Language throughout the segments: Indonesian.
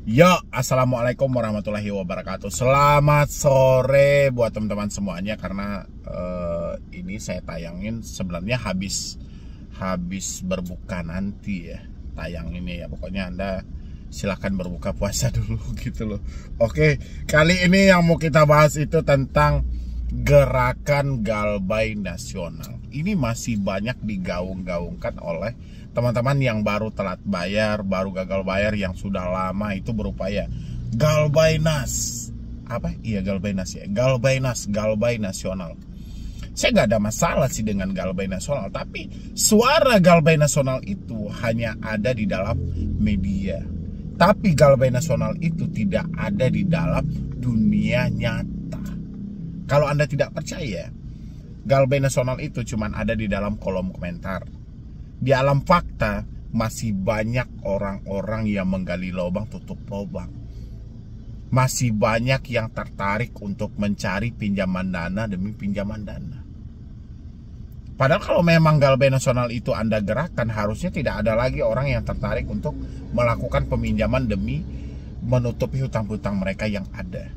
Yo, assalamualaikum warahmatullahi wabarakatuh. Selamat sore buat teman-teman semuanya. Karena ini saya tayangin sebenarnya habis berbuka nanti ya. Tayang ini ya, pokoknya Anda silahkan berbuka puasa dulu gitu loh. Oke, kali ini yang mau kita bahas itu tentang gerakan Galbay Nasional. Ini masih banyak digaung-gaungkan oleh teman-teman yang baru telat bayar, baru gagal bayar, yang sudah lama itu berupaya Galbay Nas. Apa? Iya, Galbay Nas ya. Galbay Nas, Galbay Nasional. Saya nggak ada masalah sih dengan Galbay Nasional, tapi suara Galbay Nasional itu hanya ada di dalam media. Tapi Galbay Nasional itu tidak ada di dalam dunia nyata. Kalau Anda tidak percaya, Galbay Nasional itu cuma ada di dalam kolom komentar. Di alam fakta masih banyak orang-orang yang menggali lubang tutup lubang. Masih banyak yang tertarik untuk mencari pinjaman dana demi pinjaman dana. Padahal kalau memang Galbay Nasional itu Anda gerakan, harusnya tidak ada lagi orang yang tertarik untuk melakukan peminjaman demi menutupi hutang-hutang mereka yang ada.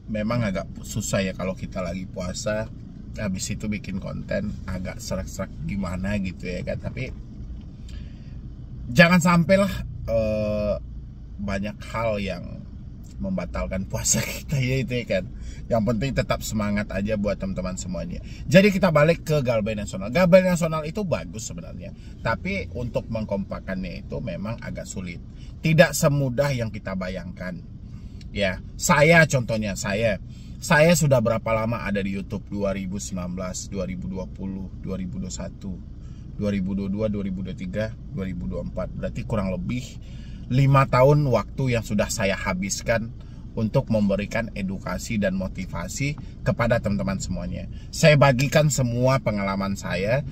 Memang agak susah ya kalau kita lagi puasa, habis itu bikin konten agak serak-serak gimana gitu ya kan. Tapi jangan sampailah banyak hal yang membatalkan puasa kita ya itu ya kan. Yang penting tetap semangat aja buat teman-teman semuanya. Jadi kita balik ke Galbay Nasional. Galbay Nasional itu bagus sebenarnya, tapi untuk mengkompakannya itu memang agak sulit. Tidak semudah yang kita bayangkan. Ya, saya contohnya saya sudah berapa lama ada di YouTube? 2019, 2020, 2021, 2022, 2023, 2024. Berarti kurang lebih 5 tahun waktu yang sudah saya habiskan untuk memberikan edukasi dan motivasi kepada teman-teman semuanya. Saya bagikan semua pengalaman saya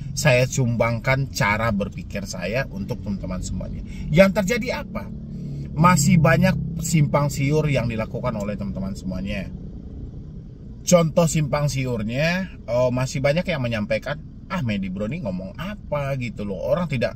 sumbangkan cara berpikir saya untuk teman-teman semuanya. Yang terjadi apa? Masih banyak simpang siur yang dilakukan oleh teman-teman semuanya. Contoh simpang siurnya, masih banyak yang menyampaikan, Medi Bro ini ngomong apa gitu loh. Orang tidak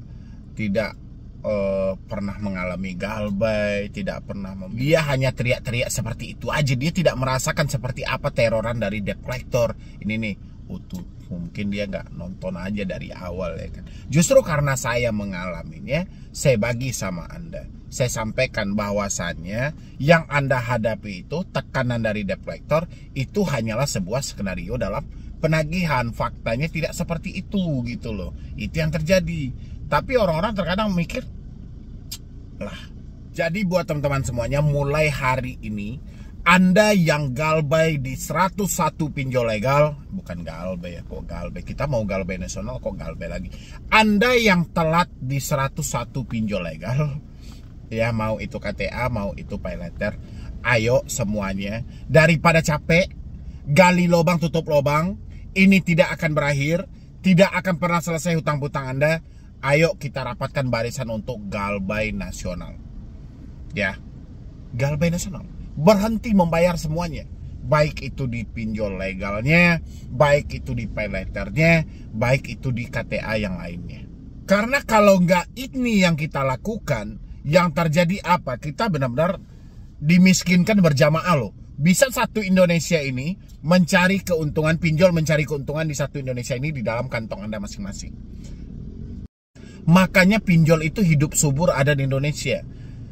pernah mengalami galbay, tidak pernah dia hanya teriak-teriak seperti itu aja. Dia tidak merasakan seperti apa teroran dari debt collector. Ini nih utuh, mungkin dia nggak nonton aja dari awal ya kan. Justru karena saya mengalaminya, saya bagi sama Anda. Saya sampaikan bahwasannya yang Anda hadapi itu tekanan dari debt collector itu hanyalah sebuah skenario dalam penagihan. Faktanya tidak seperti itu gitu loh. Itu yang terjadi. Tapi orang-orang terkadang mikir lah. Jadi buat teman-teman semuanya, mulai hari ini Anda yang galbay di 101 pinjol legal, bukan galbay ya, kok galbay, kita mau Galbay Nasional kok galbay lagi. Anda yang telat di 101 pinjol legal, ya, mau itu KTA, mau itu pay letter, ayo semuanya, daripada capek gali lubang tutup lubang, ini tidak akan berakhir, tidak akan pernah selesai hutang-hutang Anda. Ayo kita rapatkan barisan untuk Galbay Nasional. Ya, Galbay Nasional. Berhenti membayar semuanya. Baik itu di pinjol legalnya, baik itu di pay letternya, baik itu di KTA yang lainnya. Karena kalau nggak ini yang kita lakukan, yang terjadi apa? Kita benar-benar dimiskinkan berjamaah loh. Bisa satu Indonesia ini mencari keuntungan, pinjol mencari keuntungan di satu Indonesia ini di dalam kantong Anda masing-masing. Makanya pinjol itu hidup subur ada di Indonesia.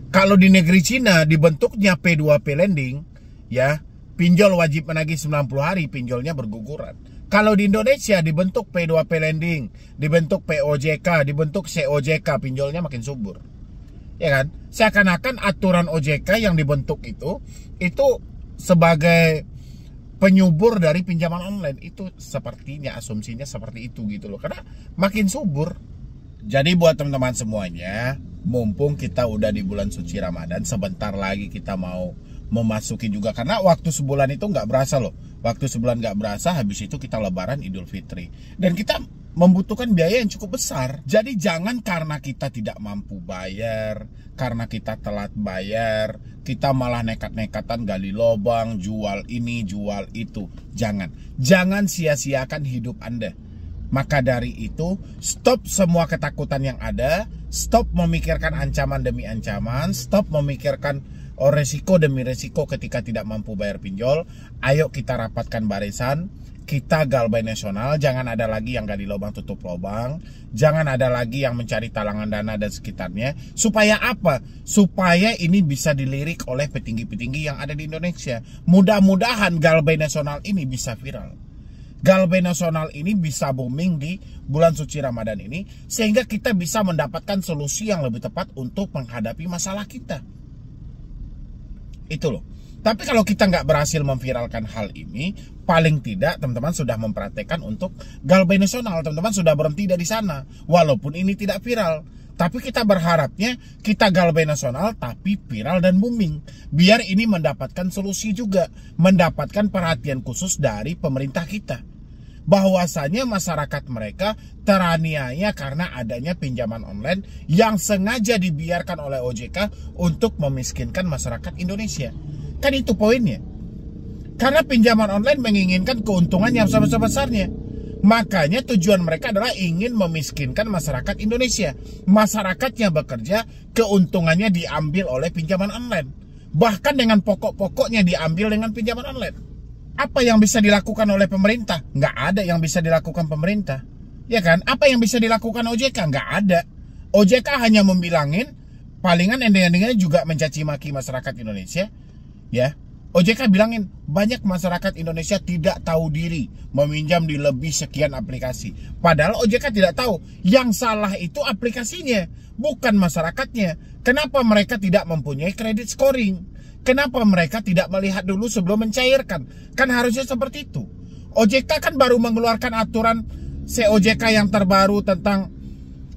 Kalau di negeri Cina dibentuknya P2P lending, ya, pinjol wajib menagih 90 hari, pinjolnya berguguran. Kalau di Indonesia dibentuk P2P lending, dibentuk POJK, dibentuk COJK, pinjolnya makin subur. Ya kan? Seakan-akan aturan OJK yang dibentuk itu sebagai penyubur dari pinjaman online. Itu sepertinya, asumsinya seperti itu gitu loh. Karena makin subur. Jadi buat teman-teman semuanya, mumpung kita udah di bulan suci Ramadan, sebentar lagi kita mau memasuki juga. Karena waktu sebulan itu nggak berasa loh. Waktu sebulan nggak berasa, habis itu kita lebaran Idul Fitri. Dan kita membutuhkan biaya yang cukup besar. Jadi jangan karena kita tidak mampu bayar, karena kita telat bayar, kita malah nekat-nekatan gali lubang, jual ini, jual itu. Jangan sia-siakan hidup Anda. Maka dari itu, stop semua ketakutan yang ada, stop memikirkan ancaman demi ancaman, stop memikirkan resiko demi resiko ketika tidak mampu bayar pinjol. Ayo kita rapatkan barisan, kita Galbay Nasional. Jangan ada lagi yang gali lubang tutup lubang, jangan ada lagi yang mencari talangan dana dan sekitarnya. Supaya apa? Supaya ini bisa dilirik oleh petinggi-petinggi yang ada di Indonesia. Mudah-mudahan Galbay Nasional ini bisa viral, Galbay Nasional ini bisa booming di bulan suci Ramadan ini, sehingga kita bisa mendapatkan solusi yang lebih tepat untuk menghadapi masalah kita. Itu loh. Tapi kalau kita nggak berhasil memviralkan hal ini, paling tidak teman-teman sudah mempraktekkan untuk Galbay Nasional. Teman-teman sudah berhenti dari sana, walaupun ini tidak viral. Tapi kita berharapnya kita Galbay Nasional tapi viral dan booming. Biar ini mendapatkan solusi juga, mendapatkan perhatian khusus dari pemerintah kita. Bahwasanya masyarakat mereka teraniaya karena adanya pinjaman online yang sengaja dibiarkan oleh OJK untuk memiskinkan masyarakat Indonesia. Kan itu poinnya. Karena pinjaman online menginginkan keuntungan yang sebesar-besarnya. Makanya tujuan mereka adalah ingin memiskinkan masyarakat Indonesia. Masyarakatnya bekerja, keuntungannya diambil oleh pinjaman online. Bahkan dengan pokok-pokoknya diambil dengan pinjaman online. Apa yang bisa dilakukan oleh pemerintah? Nggak ada yang bisa dilakukan pemerintah. Ya kan? Apa yang bisa dilakukan OJK? Nggak ada. OJK hanya membilangin, palingan ending-endingnya juga mencaci maki masyarakat Indonesia. Ya, OJK bilangin banyak masyarakat Indonesia tidak tahu diri meminjam di lebih sekian aplikasi. Padahal OJK tidak tahu yang salah itu aplikasinya, bukan masyarakatnya. Kenapa mereka tidak mempunyai kredit scoring? Kenapa mereka tidak melihat dulu sebelum mencairkan? Kan harusnya seperti itu. OJK kan baru mengeluarkan aturan COJK yang terbaru tentang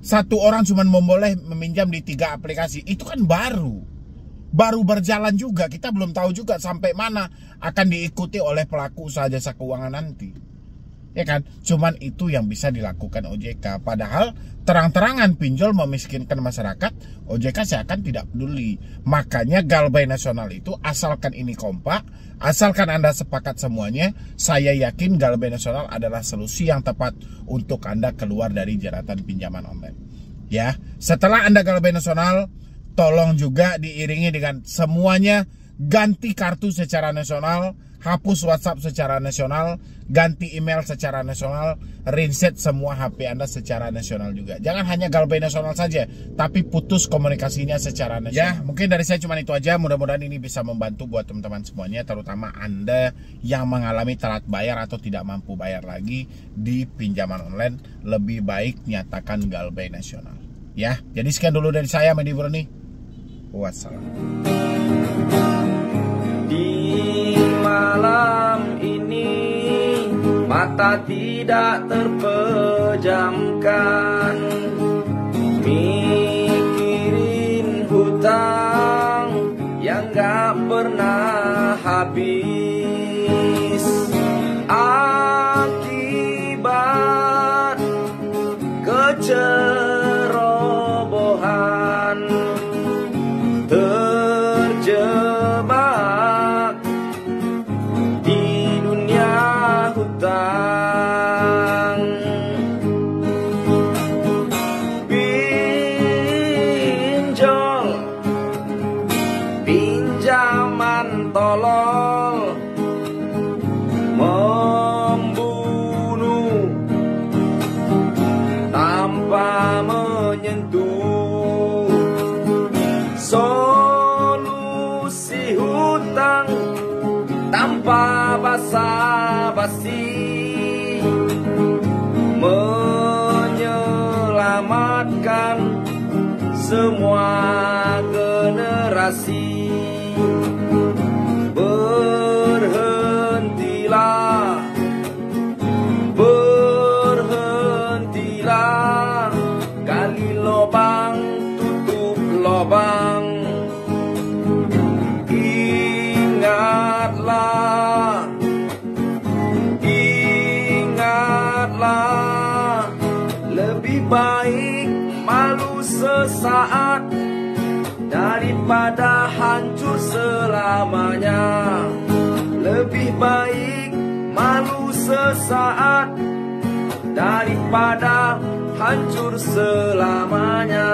satu orang cuma boleh meminjam di 3 aplikasi. Itu kan baru berjalan juga, kita belum tahu juga sampai mana akan diikuti oleh pelaku usaha jasa keuangan nanti. Ya kan? Cuman itu yang bisa dilakukan OJK. Padahal terang-terangan pinjol memiskinkan masyarakat, OJK seakan tidak peduli. Makanya Galbay Nasional itu, asalkan ini kompak, asalkan Anda sepakat semuanya, saya yakin Galbay Nasional adalah solusi yang tepat untuk Anda keluar dari jeratan pinjaman online. Ya, setelah Anda Galbay Nasional, tolong juga diiringi dengan semuanya ganti kartu secara nasional, hapus WhatsApp secara nasional, ganti email secara nasional, reset semua HP Anda secara nasional juga. Jangan hanya Galbay Nasional saja, tapi putus komunikasinya secara nasional. Ya, mungkin dari saya cuma itu aja. Mudah-mudahan ini bisa membantu buat teman-teman semuanya, terutama Anda yang mengalami telat bayar atau tidak mampu bayar lagi di pinjaman online. Lebih baik nyatakan Galbay Nasional. Ya, jadi sekian dulu dari saya, Medi Broni. Wassalam. Di malam ini mata tidak terpejamkan, mikirin hutang yang gak pernah habis. Akibat kecerobohan, terjebak di dunia hutang. Pinjol, pinjaman tolol, membunuh tanpa menyentuh. Solusi hutang tanpa basa-basi, menyelamatkan semua generasi. Berhentilah, berhentilah, gali lubang tutup lubang. Ingatlah, ingatlah, lebih baik malu sesaat daripada hancur selamanya. Lebih baik malu sesaat daripada hancur selamanya.